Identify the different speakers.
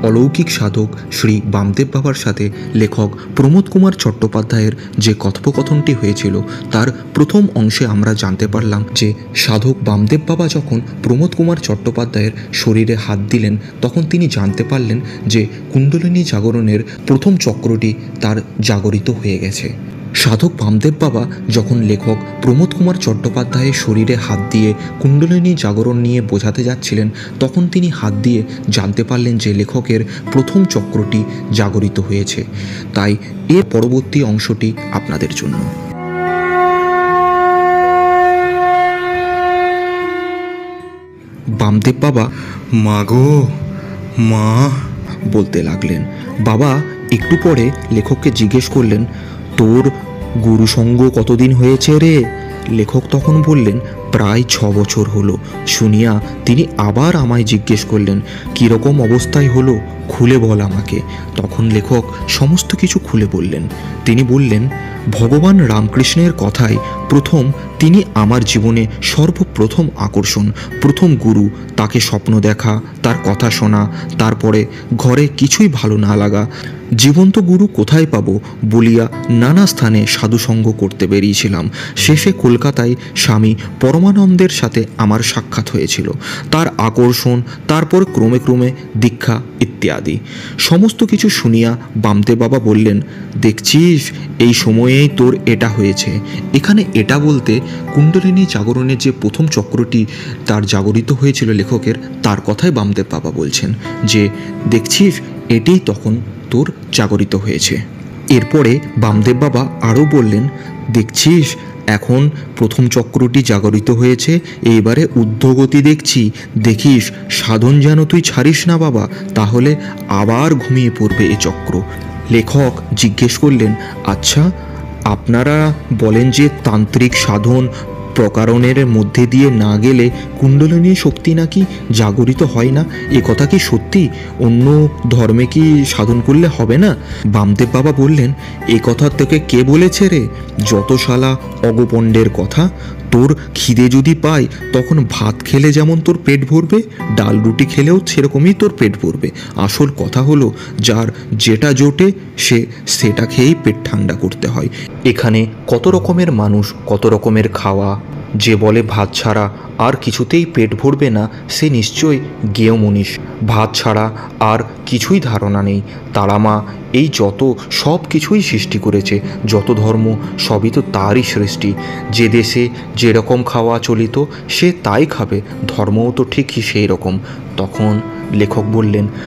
Speaker 1: অলৌকিক সাধক শ্রী বামদেব বাবার সাথে লেখক প্রমোদ কুমার চট্টোপাধ্যায়ের যে কথোপকথনটি হয়েছিল তার প্রথম অংশে আমরা জানতে পারলাম যে সাধক বামদেব বাবা যখন প্রমোদ কুমার চট্টোপাধ্যায়ের শরীরে হাত দিলেন তখন তিনি জানতে পারলেন যে কুণ্ডলিনী জাগরণের প্রথম চক্রটি তার জাগরিত হয়ে গেছে। সাধক বামদেব বাবা যখন লেখক প্রমোদ কুমার চট্টোপাধ্যায়ের শরীরে হাত দিয়ে কুণ্ডলিনী জাগরণ নিয়ে বোঝাতে যাচ্ছিলেন তখন তিনি হাত দিয়ে জানতে পারলেন যে লেখকের প্রথম চক্রটি জাগরিত হয়েছে। তাই এর পরবর্তী অংশটি আপনাদের জন্য। বামদেব বাবা মা গো মা বলতে লাগলেন। বাবা একটু পরে লেখককে জিজ্ঞেস করলেন, তোর গুরুসঙ্গ কতদিন হয়েছে রে? লেখক তখন বললেন, প্রায় 6 বছর হলো। শুনিয়া তিনি আবার আমায় জিজ্ঞেস করলেন, কীরকম অবস্থায় হলো, খুলে বল আমাকে। তখন লেখক সমস্ত কিছু খুলে বললেন। তিনি বললেন, ভগবান রামকৃষ্ণের কথাই প্রথম, তিনি আমার জীবনে সর্বপ্রথম আকর্ষণ, প্রথম গুরু। তাকে স্বপ্ন দেখা, তার কথা শোনা, তারপরে ঘরে কিছুই ভালো না লাগা, জীবন্ত গুরু কোথায় পাবো বলিয়া নানা স্থানে সাধুসঙ্গ করতে বেরিয়েছিলাম। শেষে কলকাতায় স্বামী পরমানন্দের সাথে আমার সাক্ষাৎ হয়েছিল। তার আকর্ষণ, তারপর ক্রমে ক্রমে দীক্ষা ইত্যাদি সমস্ত কিছু শুনিয়া বামদেব বাবা বললেন, দেখছিস এই সময়েই তোর এটা হয়েছে। এখানে এটা বলতে কুণ্ডলিনী জাগরণের যে প্রথম চক্রটি তার জাগরিত হয়েছিল লেখকের, তার কথাই বামদেব বাবা বলছেন যে দেখছিস এটাই তখন তোর জাগরিত হয়েছে। এরপরে বামদেব বাবা আরও বললেন, দেখছিস এখন প্রথম চক্রটি জাগরিত হয়েছে, এইবারে ঊর্ধ্বগতি দেখছি। দেখিস সাধন যেন তুই ছাড়িস না বাবা, তাহলে আবার ঘুমিয়ে পড়বে এ চক্র। লেখক জিজ্ঞেস করলেন, আচ্ছা আপনারা বলেন যে তান্ত্রিক সাধন প্রকারণের মধ্যে দিয়ে না গেলে কুণ্ডলিনী শক্তি নাকি জাগরিত হয় না, এ কথা কি সত্যি? অন্য ধর্মে কি সাধন করলে হবে না? বামদেব বাবা বললেন, এ কথা তোকে কে বলেছে রে? যত শালা অগপণ্ডের কথা। তোর খিদে যদি পায় তখন ভাত খেলে যেমন তোর পেট ভরবে, ডাল রুটি খেলেও সেরকমই তোর পেট ভরবে। আসল কথা হলো যার যেটা জোটে সে সেটা খেয়েই পেট ঠান্ডা করতে হয়। এখানে কত রকমের মানুষ, কত রকমের খাওয়া। যে বলে ভাত ছাড়া আর কিছুতেই পেট ভরবে না সে নিশ্চয়ই জ্ঞেয় মনীষ। ভাত ছাড়া আর কিছুই ধারণা নেই। তারামা এই যত সব কিছুই সৃষ্টি করেছে, যত ধর্ম সবই তো তারই সৃষ্টি। যে দেশে যেরকম খাওয়া চলিত সে তাই খাবে, ধর্মও তো ঠিক সেই রকম। তখন লেখক বললেন,